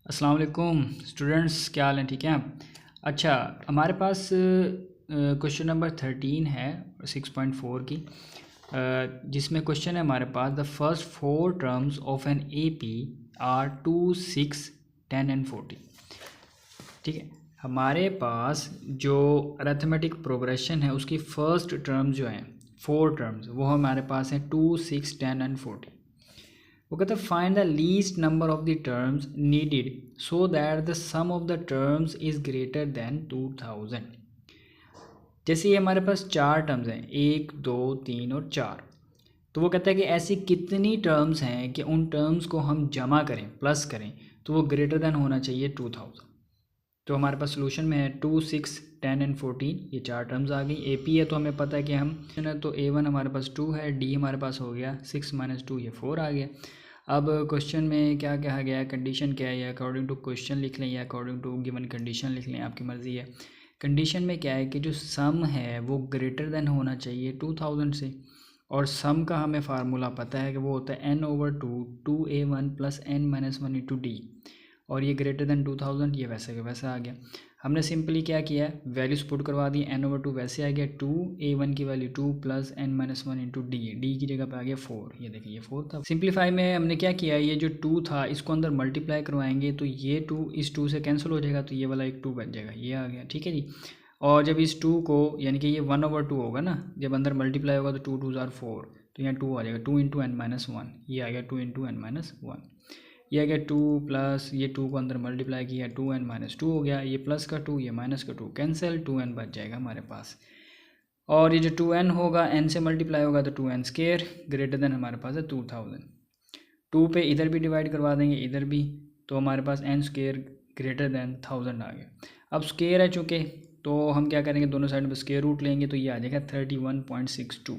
अस्सलाम वालेकुम स्टूडेंट्स, क्या हाल है? ठीक है। अच्छा, हमारे पास क्वेश्चन नंबर 13 है 6.4 की, जिसमें क्वेश्चन है हमारे पास the first 4 terms of an AP are 2, 6, 10 and 40। ठीक है, हमारे पास जो अरिथमेटिक प्रोग्रेशन है उसकी फर्स्ट टर्म जो है 4 टर्म्स वो हमारे पास हैं 2, 6, 10 एंड 40। वो कहते हैं find the least number of the terms needed so that the sum of the terms is greater than 2000। जैसे ये हमारे पास 4 टर्म्स हैं, 1, 2, 3 और 4। तो वो कहता है कि ऐसी कितनी टर्म्स हैं कि उन टर्म्स को हम जमा करें, प्लस करें, तो वो ग्रेटर देन होना चाहिए 2000। तो हमारे पास सोल्यूशन में है 2, 6, 10 एंड 14। ये 4 टर्म्स आ गई। AP है तो हमें पता है कि हम तो A1 हमारे पास 2 है, D हमारे पास हो गया 6 - 2 ये 4 आ गया। अब क्वेश्चन में क्या कहा गया है, कंडीशन क्या है, या अकॉर्डिंग टू क्वेश्चन लिख लें या अकॉर्डिंग टू गिवन कंडीशन लिख लें, आपकी मर्ज़ी है। कंडीशन में क्या है कि जो सम है वो ग्रेटर देन होना चाहिए 2000 से, और सम का हमें फार्मूला पता है कि वो होता है n/2 2A1 + n-1 × D, और ये ग्रेटर देन 2000, ये वैसे का वैसा आ गया। हमने सिंपली क्या किया है, वैल्यूज पुट करवा दी। n/2 वैसे आ गया 2A1 की वैल्यू 2 + n-1 × D की जगह पे आ गया 4। ये देखिए ये 4 था। सिंप्लीफाई में हमने क्या किया, ये जो 2 था इसको अंदर मल्टीप्लाई करवाएंगे तो ये 2 इस 2 से कैंसिल हो जाएगा, तो ये वाला एक 2 बच जाएगा, ये आ गया। ठीक है जी। और जब इस 2 को, यानी कि ये 1/2 होगा ना, जब अंदर मल्टीप्लाई होगा तो 2 2 = 4, तो यहाँ 2 आ जाएगा, 2 × n-1, ये आ गया 2 × n-1। ये आ गया 2 प्लस ये 2 को अंदर मल्टीप्लाई किया 2n-2 हो गया, ये प्लस का 2 ये माइनस का 2 कैंसिल, 2n बच जाएगा हमारे पास। और ये जो 2n होगा n से मल्टीप्लाई होगा तो 2n² ग्रेटर देन हमारे पास है 2000। 2 पे इधर भी डिवाइड करवा देंगे इधर भी, तो हमारे पास n² ग्रेटर देन 1000 आ गया। अब स्क्वेयर है चूँकि, तो हम क्या करेंगे, दोनों साइड में स्क्वेयर रूट लेंगे तो ये आ जाएगा 31.62।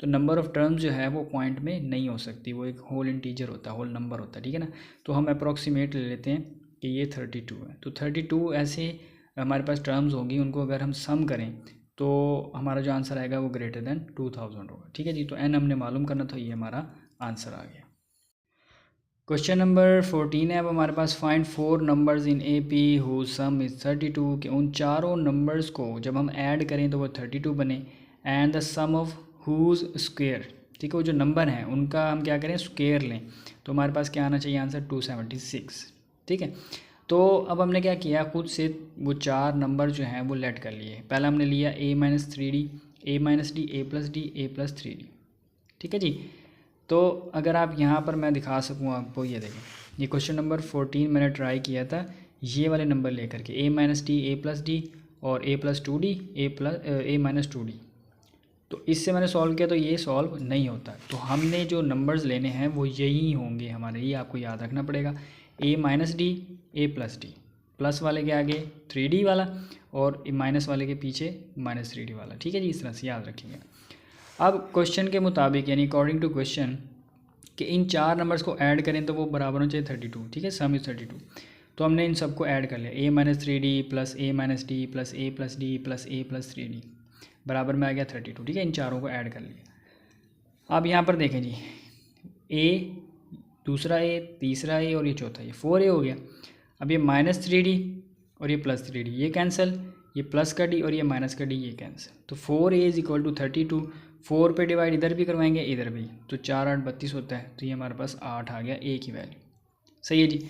तो नंबर ऑफ़ टर्म्स जो है वो पॉइंट में नहीं हो सकती, वो एक होल इंटीजर होता है, होल नंबर होता है। ठीक है ना, तो हम अप्रॉक्सीमेट ले लेते हैं कि ये 32 है। तो 32 ऐसे हमारे पास टर्म्स होगी, उनको अगर हम सम करें तो हमारा जो आंसर आएगा वो ग्रेटर देन 2000 होगा। ठीक है जी, तो n हमने मालूम करना था, ये हमारा आंसर आ गया। क्वेश्चन नंबर 14 है। अब हमारे पास find 4 numbers in AP whose sum is 32, कि उन चारों नंबर्स को जब हम ऐड करें तो वो 32 बने, and the sum of whose square. ठीक है, वो जो नंबर हैं उनका हम क्या करें, स्क्वेयर लें, तो हमारे पास क्या आना चाहिए आंसर 276। ठीक है, तो अब हमने क्या किया, खुद से वो 4 नंबर जो हैं वो लेट कर लिए। पहला हमने लिया A - 3D, A - D, A + D, A + 3D। ठीक है जी, तो अगर आप यहाँ पर मैं दिखा सकूँ आपको, ये देखें, ये क्वेश्चन नंबर 14 मैंने ट्राई किया था ये वाले नंबर लेकर के, A - D, A + D और A + 2D, A - 2D। तो इससे मैंने सॉल्व किया तो ये सॉल्व नहीं होता। तो हमने जो नंबर्स लेने हैं वो यही होंगे हमारे, ये आपको याद रखना पड़ेगा। A - D, A + D, plus वाले के आगे 3D वाला और माइनस वाले के पीछे -3D वाला। ठीक है जी, इस तरह से याद रखिएगा। अब क्वेश्चन के मुताबिक, यानी अकॉर्डिंग टू क्वेश्चन, कि इन 4 नंबर्स को ऐड करें तो वो बराबर होना चाहिए 32। ठीक है, सम इज़ 32। तो हमने इन सबको ऐड कर लिया, A - 3D + A - D + A + D + A + 3D बराबर में आ गया 32। ठीक है, इन चारों को ऐड कर लिया। अब यहाँ पर देखें जी, A, दूसरा A, तीसरा A और ये चौथा A, 4A हो गया। अब ये -3D और ये +3D ये कैंसिल, ये प्लस का D और ये माइनस का D ये कैंसिल, तो 4A = 32। 4 पे डिवाइड इधर भी करवाएंगे इधर भी, तो 4 8 32 होता है, तो ये हमारे पास 8 आ गया A की वैल्यू। सही है जी।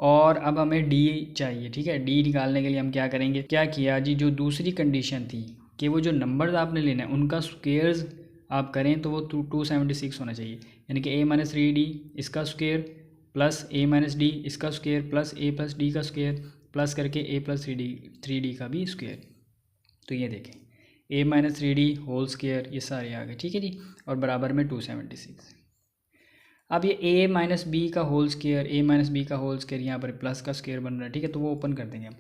और अब हमें D चाहिए। ठीक है, D निकालने के लिए हम क्या करेंगे, क्या किया जी, जो दूसरी कंडीशन थी कि वो जो नंबर्स आपने लेना है उनका स्क्वेयर्स आप करें तो वो 276 होना चाहिए, यानी कि A - 3D इसका स्क्वेयर प्लस A - D इसका स्क्वेयर प्लस A + D का स्क्वेयर प्लस करके A + 3D का भी स्क्वेयर। तो ये देखें A - 3D होल स्क्वेयर, ये सारे आ गए। ठीक है जी, और बराबर में 276। अब ये A - B का होल स्क्वेयर, A - B का होल स्क्वेयर यहाँ पर प्लस का स्क्वेयर बन रहा है। ठीक है, तो वो ओपन कर देंगे हम,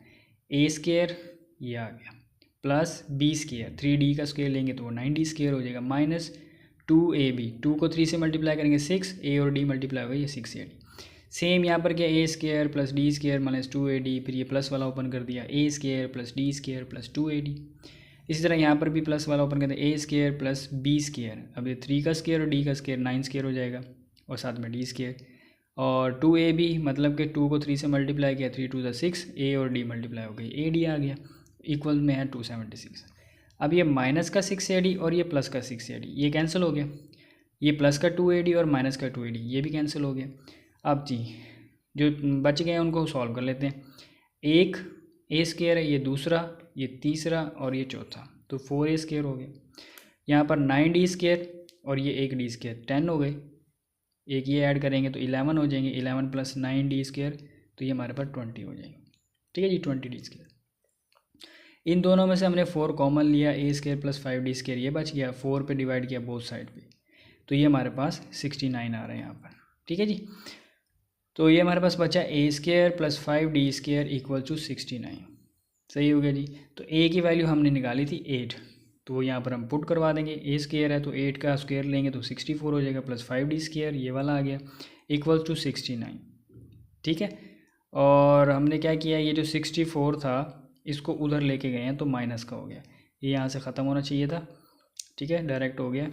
A² ये आ गया प्लस B², 3D का स्क्वेयर लेंगे तो वो 9D² हो जाएगा, -2AB, 2 को 3 से मल्टीप्लाई करेंगे 6, A और D मल्टीप्लाई होगा, ये 6AD। सेम यहाँ पर क्या, A² + D² - 2AD, फिर ये प्लस वाला ओपन कर दिया, A² + D² + 2AD। इसी तरह यहाँ पर भी प्लस वाला ओपन कर दिया, A² + B²। अब ये 3 का स्क्वेयर और D का स्क्वेयर 9² हो जाएगा, और साथ में D²। और 2ab मतलब कि 2 को 3 से मल्टीप्लाई किया, 3 2 6, a और d मल्टीप्लाई हो गई, ad आ गया, इक्वल में है 276। अब ये माइनस का 6ad और ये प्लस का 6ad ये कैंसिल हो गया, ये प्लस का 2ad और माइनस का 2ad ये भी कैंसिल हो गया। अब जी जो बच गए हैं उनको सॉल्व कर लेते हैं। एक a स्क्वायर है, ये दूसरा, ये तीसरा और ये चौथा, तो 4a स्क्वायर हो गया। यहाँ पर 9d स्क्वायर और ये एक d स्क्वायर 10 हो गए, एक ये ऐड करेंगे तो 11 हो जाएंगे, 11 प्लस 9d स्क्वायर तो ये हमारे पास 20 हो जाएंगे। ठीक है जी, 20d स्क्वायर। इन दोनों में से हमने 4 कॉमन लिया, a square plus 5d square ये बच गया, 4 पे डिवाइड किया बोथ साइड पे, तो ये हमारे पास 69 आ रहा है यहाँ पर। ठीक है जी, तो ये हमारे पास बचा a square plus 5d square equal to 69। सही हो गया जी। तो a की वैल्यू हमने निकाली थी 8, तो वो यहाँ पर हम पुट करवा देंगे। a स्क्वायर है तो 8 का स्क्वायर लेंगे तो 64 हो जाएगा, प्लस 5d स्क्वायर ये वाला आ गया इक्वल टू 69। ठीक है, और हमने क्या किया, ये जो 64 था इसको उधर लेके गए हैं तो माइनस का हो गया, ये यहाँ से ख़त्म होना चाहिए था। ठीक है, डायरेक्ट हो गया।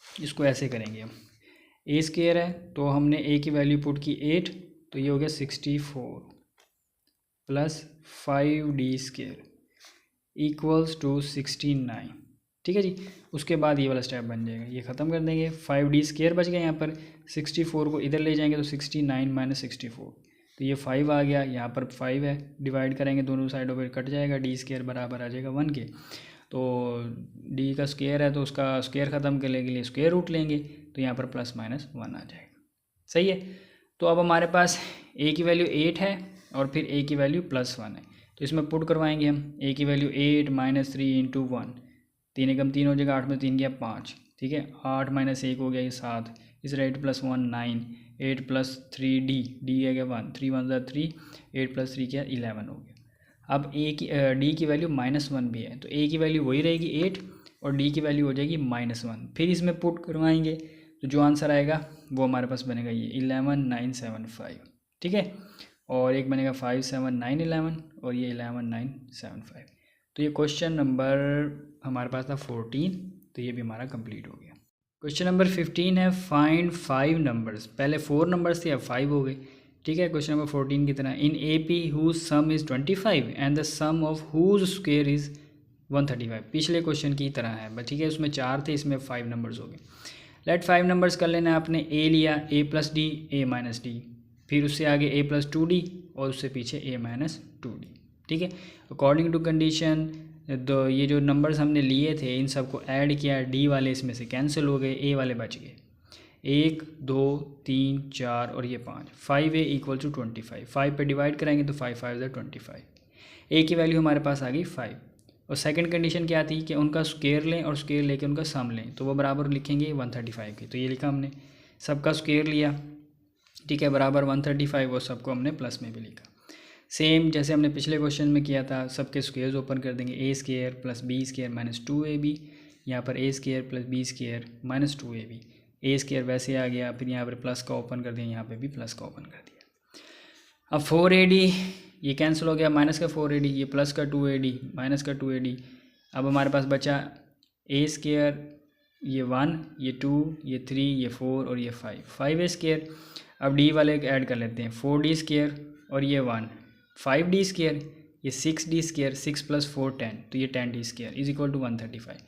इसको ऐसे करेंगे हम, a स्क्वायर है तो हमने a की वैल्यू पुट की 8, तो ये हो गया 64 plus 5d square equals to 69। ठीक है जी, उसके बाद ये वाला स्टेप बन जाएगा, ये ख़त्म कर देंगे, 5d स्क्वायर बच गया यहाँ पर, 64 को इधर ले जाएंगे तो 69 माइनस 64, तो ये 5 आ गया, यहाँ पर 5 है, डिवाइड करेंगे दोनों साइडों पर कट जाएगा, d स्क्वायर बराबर आ जाएगा 1 के, तो d का स्क्वायर है तो उसका स्क्वायर ख़त्म करने के लिए स्क्वायर रूट लेंगे, तो यहाँ पर प्लस माइनस 1 आ जाएगा। सही है, तो अब हमारे पास a की वैल्यू 8 है और फिर a की वैल्यू +1 है, तो इसमें पुट करवाएंगे हम, a की वैल्यू 8 माइनस 3 इंटू 1, 3 एकम 3 हो जाएगा, 8 में 3 गया 5। ठीक है, 8 माइनस 1 हो गया ये 7, इस 8 प्लस 1 9, 8 प्लस 3d, d है क्या 1, 3 1 3, 8 प्लस 3 क्या 11 हो गया। अब d की वैल्यू -1 भी है, तो a की वैल्यू वही रहेगी 8 और d की वैल्यू हो जाएगी -1, फिर इसमें पुट करवाएंगे तो जो आंसर आएगा वो हमारे पास बनेगा ये 11975। ठीक है, और एक बनेगा 57911 और ये 11975। तो ये क्वेश्चन नंबर हमारे पास था 14, तो ये भी हमारा कंप्लीट हो गया। क्वेश्चन नंबर 15 है फाइंड 5 नंबर्स, पहले 4 नंबर्स थे अब 5 हो गए। ठीक है, क्वेश्चन नंबर 14 की तरह, in AP whose sum is 25 and the sum of whose square is 135। पिछले क्वेश्चन की तरह है, ठीक है, उसमें 4 थे, इसमें 5 नंबर्स हो गए। लेट 5 नंबर्स कर लेना है आपने, a लिया, a plus D, a minus D, फिर उससे आगे a प्लस 2d और उससे पीछे a माइनस 2d। ठीक है, अकॉर्डिंग टू कंडीशन ये जो नंबर्स हमने लिए थे इन सबको ऐड किया, d वाले इसमें से कैंसिल हो गए, a वाले बच गए, 1 2 3 4 और ये 5, 5a इक्वल टू 25, 5 पे डिवाइड कराएंगे तो 5 5 25, a की वैल्यू हमारे पास आ गई 5। और सेकंड कंडीशन क्या थी कि उनका स्क्वायर लें और स्क्वायर लेके उनका सम लें, तो वो बराबर लिखेंगे 135 की, तो ये लिखा हमने, सबका स्क्वायर लिया, ठीक है, बराबर 135 और सबको हमने प्लस में भी लिखा। सेम जैसे हमने पिछले क्वेश्चन में किया था, सबके स्क्वायर्स ओपन कर देंगे, a square plus b square minus 2ab, यहाँ पर a square plus b square minus 2ab, a square वैसे आ गया, फिर यहाँ पर प्लस का ओपन कर दिया, यहाँ पर भी प्लस का ओपन कर दिया। अब 4ad ये कैंसिल हो गया, माइनस का 4ad, ये प्लस का 2ad, माइनस का 2ad। अब हमारे पास बचा a स्क्वायर, ये 1, ये 2, ये 3, ये 4 और ये 5a स्क्वायर। अब d वाले ऐड कर लेते हैं, 4d स्क्वायर और ये 1, 5d स्क्वायर, ये 6d स्क्वायर, 6 प्लस 4 10, तो ये 10d square is equal to 135।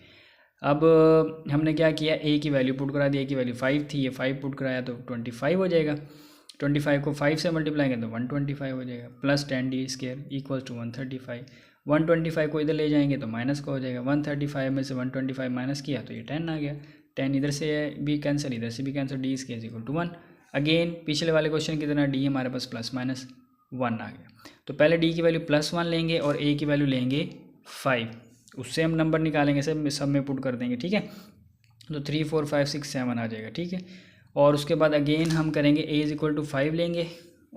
अब हमने क्या किया, a की वैल्यू पुट करा दी, a की वैल्यू 5 थी, ये 5 पुट कराया तो 25 हो जाएगा, 25 को 5 से मल्टीप्लाई करें तो 125 हो जाएगा, plus 10d square equal to 135। 125 को इधर ले जाएंगे तो माइनस का हो जाएगा, 135 में से 125 माइनस किया तो ये 10 आ गया, 10 इधर से भी कैंसिल, इधर से भी cancel, d square equal to 1। Again पिछले वाले क्वेश्चन की तरह d हमारे पास प्लस माइनस 1 आ गया, तो पहले d की वैल्यू +1 लेंगे और a की वैल्यू लेंगे 5, उससे हम नंबर निकालेंगे, सब में पुट कर देंगे। ठीक है, तो 3 4 5 6 7 आ जाएगा। ठीक है, और उसके बाद अगेन हम करेंगे a इज़ इक्वल टू 5 लेंगे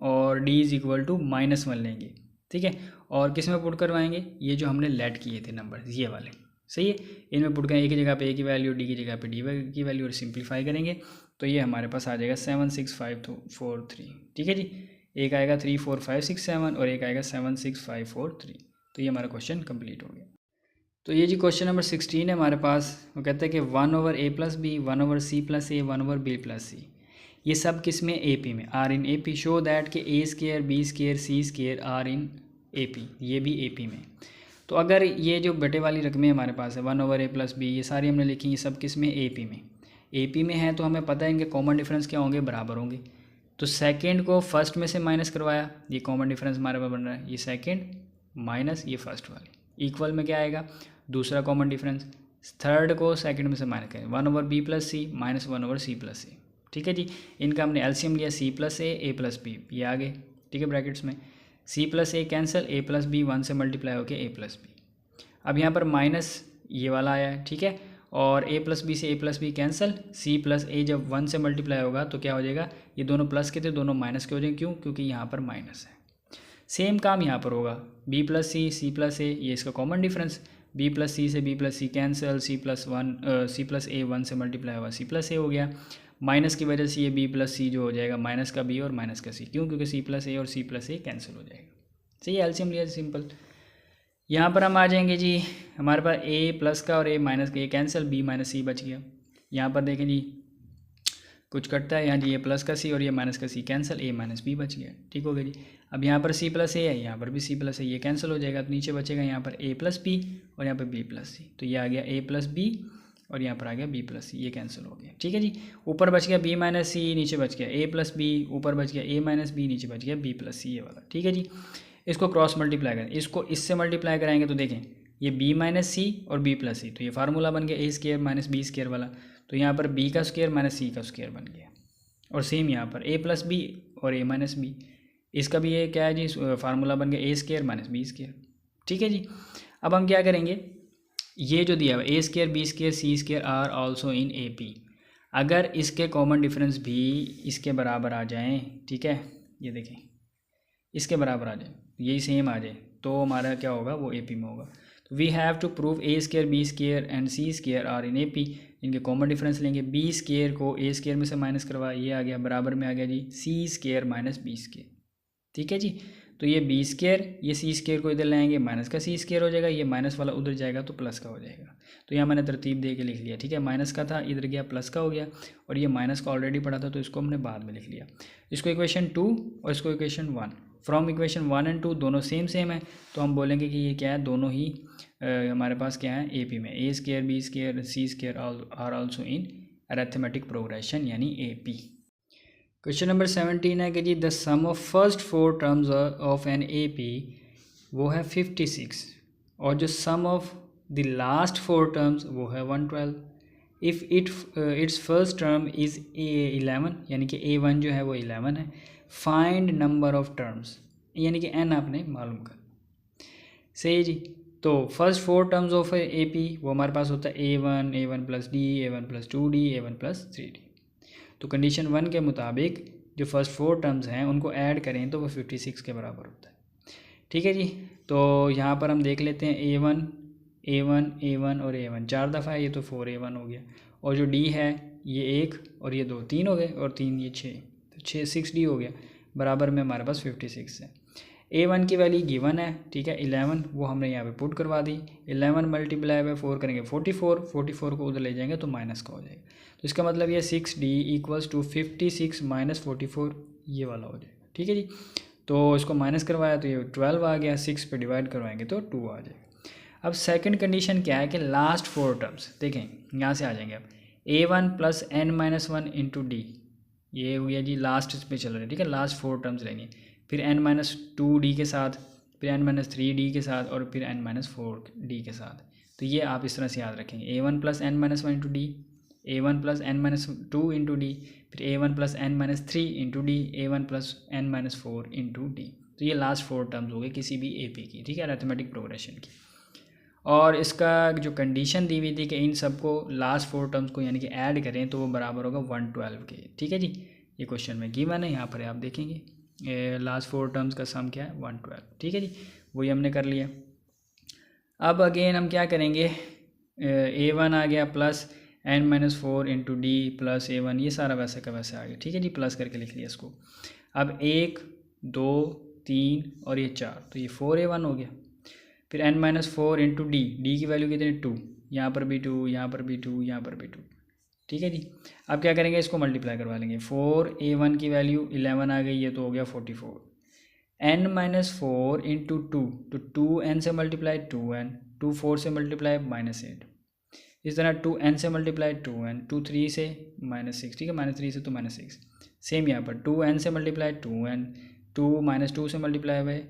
और d इज़ इक्वल टू -1 लेंगे। ठीक है, और किस में पुट करवाएंगे, ये जो हमने लेट किए थे नंबर ये वाले, सही है, इनमें पुट करेंगे, a की जगह पे a की वैल्यू, d की जगह पे d की वैल्यू और सिंप्लीफाई करेंगे तो ये हमारे पास आ जाएगा 7 6 5 4 3। ठीक है जी, एक आएगा 3 4 5 6 7 और एक आएगा 7 6 5 4 3, तो ये हमारा क्वेश्चन कंप्लीट हो गया। तो ये जी क्वेश्चन नंबर 16 है हमारे पास, वो कहता है कि 1/a + b, 1/c + a, 1/b + c, ये सब किस में, ए पी में, are in A P. Show that के A square B square C square are in A P, ये भी ए पी में। तो अगर ये जो बटे वाली रकमें हमारे पास है 1/a + b, ये सारी हमने लिखी, ये सब किस में, ए पी में। ए पी में है तो हमें पता है इनके कॉमन डिफरेंस क्या होंगे, बराबर होंगे। तो सेकंड को फर्स्ट में से माइनस करवाया, ये कॉमन डिफरेंस हमारे पास बन रहा है, ये सेकंड माइनस ये फर्स्ट वाली, इक्वल में क्या आएगा, दूसरा कॉमन डिफरेंस। थर्ड को सेकंड में से माइनस करें, 1/b + c minus 1/c + a। ठीक है जी, इनका हमने एलसीएम लिया, c + a + b, ये आ गए। ठीक है, ब्रैकेट्स में c + a cancel, a + b 1 से मल्टीप्लाई होकर a + b। अब यहाँ पर माइनस ये वाला आया है, ठीक है, और a + b से a + b cancel, c + a जब 1 से मल्टीप्लाई होगा तो क्या हो जाएगा, ये दोनों प्लस के थे दोनों माइनस के हो जाएंगे, क्यों, क्योंकि यहाँ पर माइनस है। सेम काम यहाँ पर होगा, b + c c + a, ये इसका कॉमन डिफरेंस, b + c से b + c cancel, c + a 1 से मल्टीप्लाई होगा c + a हो गया, माइनस की वजह से ये b + c जो हो जाएगा माइनस का b और माइनस का c, क्यों, क्योंकि c + a और c + a कैंसिल हो जाएगा। सही है, एलसीएम लिया सिंपल। यहाँ पर हम आ जाएंगे जी, हमारे पास a+ का और a- का ये कैंसिल, b - c बच गया। यहाँ पर देखें जी कुछ कटता है यहाँ जी, a + का c और ये माइनस का c कैंसिल, a - b बच गया। ठीक हो गया जी। अब यहाँ पर c + a है, यहाँ पर भी c + a, ये कैंसिल हो जाएगा, तो नीचे बचेगा यहाँ पर a + b और यहाँ पर b + c, तो ये आ गया a + b और यहाँ पर आ गया b + c, ये कैंसिल हो गया। ठीक है जी, ऊपर बच गया b - c, नीचे बच गया a + b, ऊपर बच गया a - b, नीचे बच गया b + c, ये वाला। ठीक है जी, इसको क्रॉस मल्टीप्लाई करें, इसको इससे मल्टीप्लाई कराएंगे तो देखें ये b - c और b + c, तो ये फार्मूला बन गया a² - b² वाला, तो यहाँ पर b का स्क्वायर - c का स्क्वायर बन गया। और सेम यहाँ पर a + b और a - b, इसका भी ये क्या है जी, फार्मूला बन गया a² - b²। ठीक है जी, अब हम क्या करेंगे, ये जो दिया हुआ a² b² c² are also in A P, अगर इसके कॉमन डिफरेंस भी इसके बराबर आ जाएं, ठीक है, ये देखें इसके बराबर आ जाए, यही सेम आ जाए, तो हमारा क्या होगा, वो ए पी में होगा। तो we have to prove a² b² and c² are in A P, इनके कॉमन डिफरेंस लेंगे, b² को a² में से माइनस करवा, ये आ गया बराबर में आ गया जी c² - b²। ठीक है जी, तो ये b², ये c² को इधर लाएंगे, माइनस का c² हो जाएगा, ये माइनस वाला उधर जाएगा तो प्लस का हो जाएगा। तो यहाँ मैंने तरतीब दे के लिख लिया। ठीक है, माइनस का था इधर गया प्लस का हो गया, और ये माइनस का ऑलरेडी पड़ा था तो इसको हमने बाद में लिख लिया। इसको इक्वेशन 2 और इसको इक्वेशन 1, फ्रॉम इक्वेशन 1 एंड 2 दोनों सेम है, तो हम बोलेंगे कि ये क्या है, दोनों ही हमारे पास क्या है, ए पी में, a² b² c² are also in arithmetic progression यानी ए पी। क्वेश्चन नंबर 17 है कि जी the sum of first 4 terms of an A P वो है 56, और जो sum of the last 4 terms वो है 112। If its first term is A11, यानी कि A1 जो है वो 11 है, फाइंड नंबर ऑफ टर्म्स, यानी कि n आपने मालूम कर। सही जी, तो first 4 terms of A P वो हमारे पास होता है A1, A1 + d, A1 + 2d, A1 + 3d। तो कंडीशन 1 के मुताबिक जो फर्स्ट 4 टर्म्स हैं उनको ऐड करें तो वो 56 के बराबर होता है। ठीक है जी, तो यहाँ पर हम देख लेते हैं A1 A1 A1 और A1 4 दफ़ा है, ये तो 4A1 हो गया, और जो D है ये 1 और ये 2 3 हो गए, और 3 ये 6, तो 6D हो गया, बराबर में हमारे पास 56 है। A1 की वैल्यू गिवन है, ठीक है, 11, वो हमने यहाँ पे पुट करवा दी। 11 × 4 करेंगे 44, 44 को उधर ले जाएंगे तो माइनस का हो जाएगा, तो इसका मतलब ये 6D = 56 - 44, ये वाला हो जाएगा। ठीक है जी, तो इसको माइनस करवाया तो ये 12 आ गया, 6 पे डिवाइड करवाएंगे तो 2 आ जाएगा। अब सेकंड कंडीशन क्या है कि लास्ट 4 टर्म्स देखें, यहाँ से आ जाएंगे अब A1 + n - 1 × d, ये हो गया जी लास्ट पे चल रहे हैं। ठीक है, लास्ट 4 टर्म्स लेंगे, फिर n - 2d के साथ, फिर n - 3d के साथ, और फिर n - 4d के साथ। तो ये आप इस तरह से याद रखेंगे, A1 + n - 1 × d, A1 + n - 2 × d, फिर A1 + n - 3 × d, A1 + n - 4 × d। तो ये लास्ट 4 टर्म्स हो गए किसी भी ए पी की। ठीक है, अरिथमेटिक प्रोग्रेशन की। और इसका जो कंडीशन दी हुई थी कि इन सबको लास्ट 4 टर्म्स को यानी कि ऐड करें तो वो बराबर होगा 112 के। ठीक है जी, ये क्वेश्चन में गिवन है, यहाँ पर आप देखेंगे लास्ट 4 टर्म्स का सम क्या है 112। ठीक है जी, वही हमने कर लिया। अब अगेन हम क्या करेंगे, A1 आ गया प्लस n - 4 × d + A1, ये सारा वैसे का वैसे आ गया। ठीक है जी, प्लस करके लिख लिया इसको। अब 1 2 3 और ये 4, तो ये 4A1 हो गया। फिर n - 4 × d, d की वैल्यू कितनी 2, यहाँ पर भी 2, यहाँ पर भी 2, यहाँ पर भी 2। ठीक है जी। अब क्या करेंगे, इसको मल्टीप्लाई करवा लेंगे। 4a1 की वैल्यू 11 आ गई, ये तो हो गया 44। n-4 इंटू 2, तो 2n से मल्टीप्लाई 2n, 2 4 से मल्टीप्लाई -8। इस तरह 2n से मल्टीप्लाई 2n, 2 3 से -6, ठीक है, -3 से तो -6। सेम यहाँ पर 2n से मल्टीप्लाई 2n, 2 -2 से मल्टीप्लाई बाय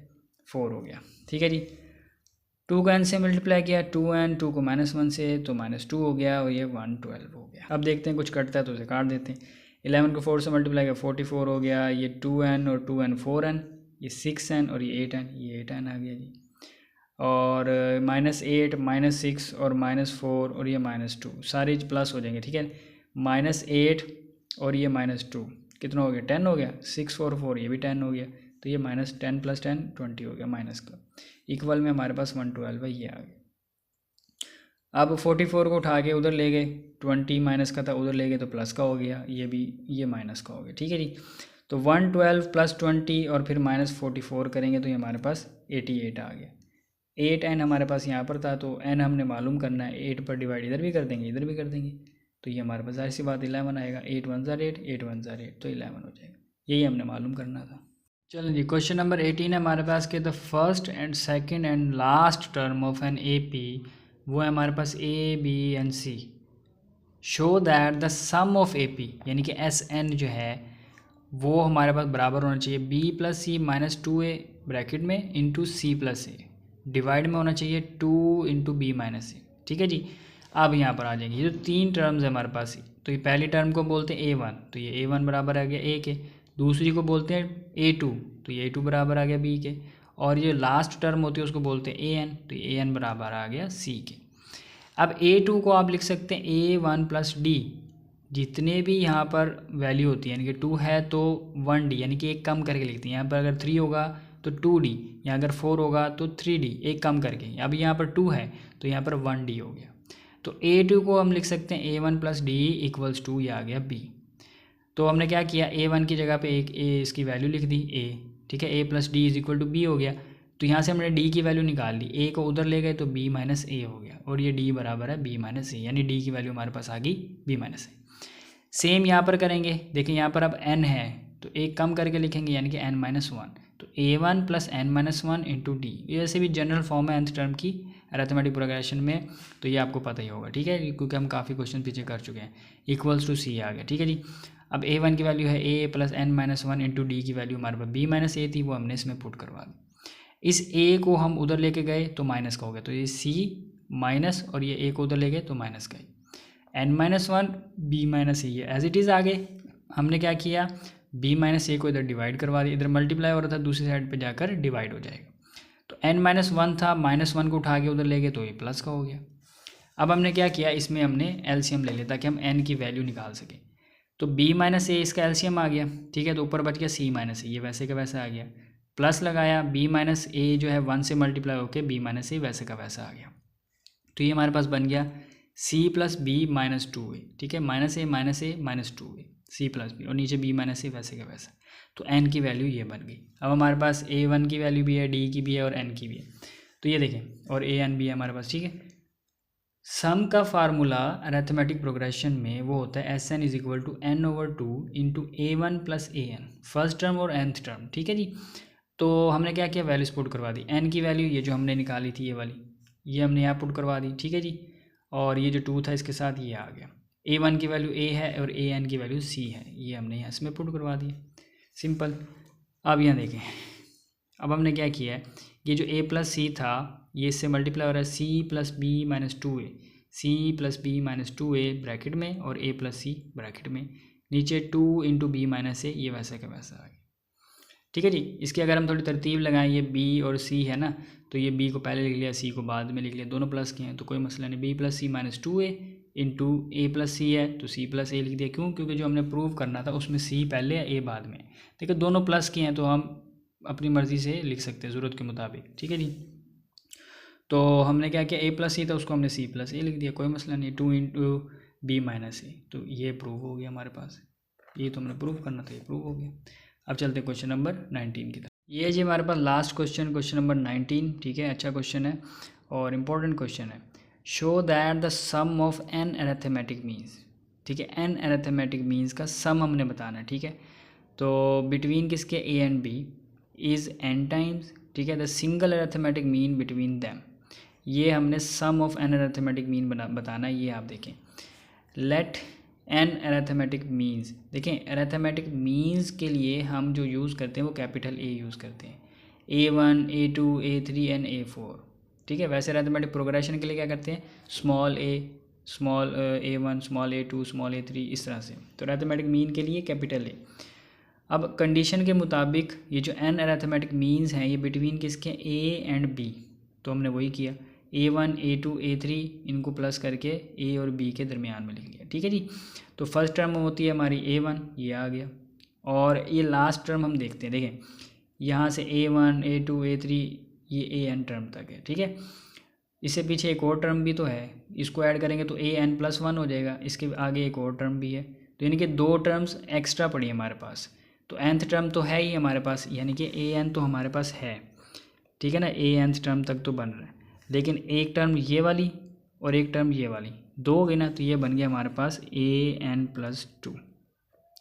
4 हो गया, ठीक है जी। 2 को n से मल्टीप्लाई किया 2n, 2 को -1 से तो -2 हो गया और ये 112 हो गया। अब देखते हैं कुछ कटता है तो उसे काट देते हैं। 11 को 4 से मल्टीप्लाई किया 44 हो गया, ये 2n और 2n 4n, ये 6n और ये 8n, ये 8n आ गया जी। और -8 -6 और -4 और ये -2 सारे प्लस हो जाएंगे, ठीक है। -8 और ये -2 कितना हो गया, 10 हो गया। 6 और 4 ये भी 10 हो गया, तो ये -10 + 10 20 हो गया माइनस का। इक्वल में हमारे पास 112 है, ये आ गया। अब 44 को उठा के उधर ले गए, 20 माइनस का था उधर ले गए तो प्लस का हो गया, ये भी ये माइनस का हो गया, ठीक है जी। तो 112 + 20 और फिर -44 करेंगे तो ये हमारे पास 88 आ गया। 8n हमारे पास यहाँ पर था, तो n हमने मालूम करना है, 8 पर डिवाइड इधर भी कर देंगे इधर भी कर देंगे, तो ये हमारे पास जाहिर सी बात 11 आएगा। 8 1 ज़ा 8, 8 1 ज़ा 8, तो 11 हो जाएगा। यही हमने मालूम करना था। चलो जी, क्वेश्चन नंबर 18 है हमारे पास के the first and second and last term of an AP, वो है हमारे पास A, B and C। Show that the sum of AP यानी कि SN जो है वो हमारे पास बराबर होना चाहिए B + C - 2A ब्रैकेट में इंटू C + A, डिवाइड में होना चाहिए 2 इंटू B - A, ठीक है जी। अब यहाँ पर आ जाएंगे, ये जो 3 टर्म्स है हमारे पास, तो ये पहली टर्म को बोलते हैं A1, तो ये A1 बराबर आ गया A के। दूसरी को बोलते हैं A2, तो ये A2 बराबर आ गया B के। और ये लास्ट टर्म होती है उसको बोलते हैं AN, तो ये AN बराबर आ गया C के। अब A2 को आप लिख सकते हैं A1 + D, जितने भी यहाँ पर वैल्यू होती है, यानी कि 2 है तो 1D, यानी कि एक कम करके लिखते हैं। यहाँ पर अगर 3 होगा तो 2D, यहाँ अगर 4 होगा तो 3D, एक कम करके। अब यहाँ पर 2 है तो यहाँ पर 1D हो गया। तो A2 को हम लिख सकते हैं A1 + D = 2, ये आ गया B। तो हमने क्या किया, A1 की जगह पे एक इसकी वैल्यू लिख दी A, ठीक है। A + D = B हो गया। तो यहाँ से हमने D की वैल्यू निकाल ली, A को उधर ले गए तो B - A हो गया, और ये D बराबर है B - A, यानी D की वैल्यू हमारे पास आ गई B - A। सेम यहाँ पर करेंगे, देखिए यहाँ पर अब n है तो एक कम करके लिखेंगे, यानी कि n - 1, तो A1 + n - 1 इंटू D। ये वैसे भी जनरल फॉर्म है nth टर्म की अरिथमेटिक प्रोग्रेशन में, तो ये आपको पता ही होगा, ठीक है, क्योंकि हम काफ़ी क्वेश्चन पीछे कर चुके हैं। = C आ गया, ठीक है जी। अब A1 की वैल्यू है A + n - 1 इंटू D की वैल्यू हमारे पास B - A थी, वो हमने इसमें पुट करवा दी। इस A को हम उधर लेके गए तो माइनस का हो गया, तो ये C माइनस, और ये A को उधर ले गए तो माइनस का, n - 1 B - A, ये एज इट इज़ आगे हमने क्या किया, B - A को इधर डिवाइड करवा दिया, इधर मल्टीप्लाई हो रहा था, दूसरी साइड पे जाकर डिवाइड हो जाएगा। तो n - 1 था, -1 को उठा के उधर ले गए तो ये प्लस का हो गया। अब हमने क्या किया, इसमें हमने LCM ले लिया ताकि हम n की वैल्यू निकाल सकें। तो B - A इसका LCM आ गया, ठीक है, तो ऊपर बच गया C - A, ये वैसे का वैसा आ गया। प्लस लगाया, B - A जो है 1 से मल्टीप्लाई होकर B - A वैसे का वैसा आ गया। तो ये हमारे पास बन गया C + B - 2A, ठीक है, -A - 2A C + B, और नीचे B - A वैसे का वैसा। तो n की वैल्यू ये बन गई। अब हमारे पास A1 की वैल्यू भी है, D की भी है और n की भी है, तो ये देखें, और AN भी है हमारे पास, ठीक है। सम का फार्मूला अरिथमेटिक प्रोग्रेशन में वो होता है SN = n/2 into A1 + AN, first term और nth टर्म, ठीक है जी। तो हमने क्या किया, वैल्यूज पुट करवा दी। n की वैल्यू ये जो हमने निकाली थी, ये वाली, ये हमने यहाँ पुट करवा दी, ठीक है जी। और ये जो 2 था इसके साथ ये आ गया। A1 की वैल्यू A है और AN की वैल्यू C है, ये हमने यहाँ इसमें पुट करवा दिया, सिंपल। अब यहाँ देखें, अब हमने क्या किया है, ये जो A + C था ये इससे मल्टीप्लाई हो रहा है, C + B - 2A, C + B - 2A bracket में और A + C ब्रैकेट में, नीचे 2 इंटू B - A, ये वैसा का वैसा आ गया, ठीक है जी। इसकी अगर हम थोड़ी तरतीब लगाएं, ये B और C है ना, तो ये B को पहले लिख लिया, C को बाद में लिख लिया, दोनों प्लस के हैं तो कोई मसला नहीं। B + C - 2A into A + C है तो C + A लिख दिया, क्यों, क्योंकि जो हमने प्रूव करना था उसमें C पहले है A बाद में। देखिए दोनों प्लस के हैं तो हम अपनी मर्ज़ी से लिख सकते हैं ज़रूरत के मुताबिक, ठीक है जी। तो हमने क्या किया, A + C था उसको हमने C + A लिख दिया, कोई मसला नहीं। 2 इंटू B - A, तो ये प्रूव हो गया हमारे पास, ये तो हमने प्रूव करना था, ये प्रूव हो गया। अब चलते हैं क्वेश्चन नंबर 19 की तरफ। ये जी हमारे पास लास्ट क्वेश्चन, क्वेश्चन नंबर 19, ठीक है, अच्छा क्वेश्चन है और इम्पोर्टेंट क्वेश्चन है। Show that the sum of n arithmetic means, ठीक है, एन अरिथमेटिक मीन्स का सम हमने बताना है। ठीक है, तो बिटवीन किसके A and B is n times, ठीक है, the single arithmetic mean between them. ये हमने sum of n arithmetic mean बताना है। ये आप देखें, लेट एन अरिथमेटिक मीन्स, देखें अरिथमेटिक मीन्स के लिए हम जो यूज़ करते हैं वो कैपिटल ए यूज़ करते हैं, A1 A2 A3 and A4। ठीक है, वैसे अरिथमेटिक प्रोग्रेशन के लिए क्या करते हैं, small a small A1 small A2 small A3, इस तरह से। तो अरिथमेटिक मीन के लिए कैपिटल ए। अब कंडीशन के मुताबिक ये जो एन अरिथमेटिक मीन्स हैं ये बिटवीन किसके, ए एंड बी, तो हमने वही किया, A1 A2 A3 इनको प्लस करके ए और बी के दरमियान में लिख लिया। ठीक है जी, तो फर्स्ट टर्म होती है हमारी A1, ये आ गया, और ये लास्ट टर्म हम देखते हैं। देखें यहाँ से A1 A2 A3 ये AN टर्म तक है। ठीक है, इससे पीछे एक और टर्म भी तो है, इसको ऐड करेंगे तो AN+1 हो जाएगा, इसके आगे एक और टर्म भी है, तो यानी कि 2 टर्म्स एक्स्ट्रा पड़ी है हमारे पास। तो nth टर्म तो है ही हमारे पास, यानी कि AN तो हमारे पास है। ठीक है ना, ANth टर्म तक तो बन रहा है, लेकिन एक टर्म ये वाली और एक टर्म ये वाली, 2 हो गई ना, तो ये बन गया हमारे पास AN+2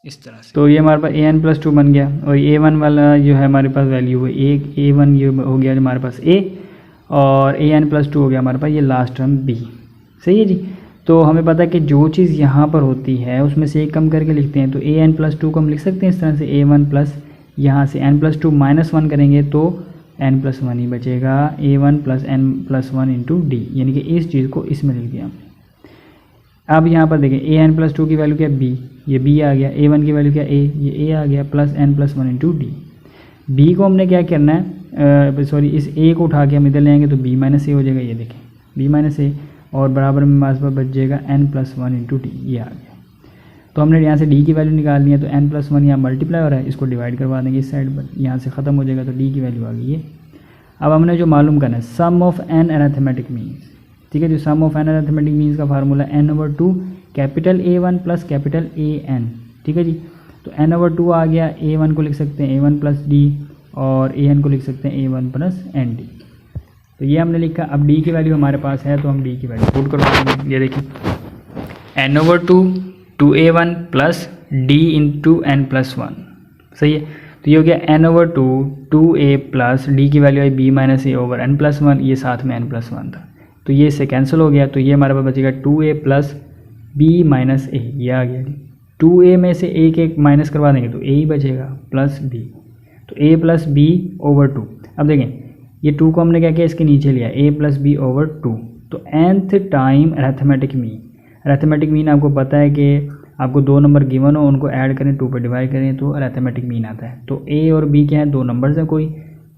इस तरह से। तो ये हमारे पास AN+2 बन गया, और A1 वाला जो है हमारे पास वैल्यू है A1, ये हो गया हमारे पास A, और AN+2 हो गया हमारे पास ये लास्ट टर्म B। सही है जी, तो हमें पता है कि जो चीज़ यहाँ पर होती है उसमें से एक कम करके लिखते हैं, तो AN+2 को हम लिख सकते हैं इस तरह से, A1 प्लस यहाँ से N+2 -1 करेंगे तो N+1 ही बचेगा, A1 + N+1 × D, यानी कि इस चीज़ को इसमें लिख दिया हमने। अब यहाँ पर देखें AN+2 की वैल्यू क्या, B, ये B आ गया, A1 की वैल्यू क्या, A, ये A आ गया, प्लस N+1 × D। B को हमने क्या करना है, सॉरी इस A को उठा के हम इधर ले आएंगे तो B - A हो जाएगा, ये देखें B - A, और बराबर में हमारे पास बच जाएगा N+1 × D, ये आ गया। तो हमने यहाँ से D की वैल्यू निकालनी है, तो N+1 यहाँ मल्टीप्लाई हो रहा है, इसको डिवाइड करवा देंगे इस साइड पर, यहाँ से ख़त्म हो जाएगा, तो D की वैल्यू आ गई है। अब हमने जो मालूम करना है सम ऑफ एन अरिथमेटिक मीन्स। ठीक है, जो sum of n arithmetic means का formula n/2 capital A1 plus capital AN। ठीक है जी, तो n/2 आ गया, A1 को लिख सकते हैं A1 + D, और AN को लिख सकते हैं A1 + ND। तो ये हमने लिखा। अब D की वैल्यू हमारे पास है, तो हम D की वैल्यू पुट करवा देंगे। ये देखिए n/2 2A1 + D × N+1, सही है। तो ये हो गया n/2 2A + D की value I B - A /N+1, ये साथ में N+1 था, तो ये इससे कैंसिल हो गया, तो ये हमारे पास बचेगा 2A + B - A, ये आ गया। 2A में से एक माइनस करवा देंगे तो A ही बचेगा, प्लस B, तो A + B/2। अब देखें ये 2 को हमने क्या किया, इसके नीचे लिया, A + B/2। तो nth time arithmetic mean, arithmetic mean आपको पता है कि आपको 2 नंबर गिवन हो, उनको ऐड करें, 2 पर डिवाइड करें तो अरिथमेटिक मीन आता है। तो A और B क्या है, 2 नंबर्स हैं, कोई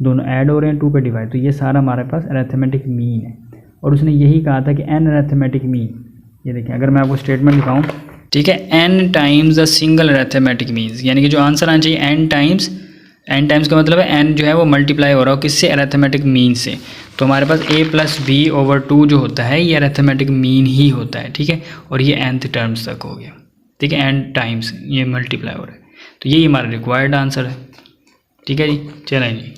दोनों ऐड हो रहे हैं, 2 पर डिवाइड, तो ये सारा हमारे पास अरिथमेटिक मीन है। और उसने यही कहा था कि एन अरिथमेटिक मीन, ये देखें अगर मैं आपको स्टेटमेंट लिखाऊं, ठीक है, n times the single arithmetic means, यानी कि जो आंसर आना चाहिए n टाइम्स का मतलब है n जो है वो मल्टीप्लाई हो रहा हो किससे, अरिथमेटिक मीन से। तो हमारे पास A + B/2 जो होता है ये अरिथमेटिक मीन ही होता है। ठीक है, और ये nth टर्म्स तक हो गया। ठीक है, n टाइम्स ये मल्टीप्लाई हो रहा है, तो यही हमारा रिक्वायर्ड आंसर है। ठीक है जी, चलें जी।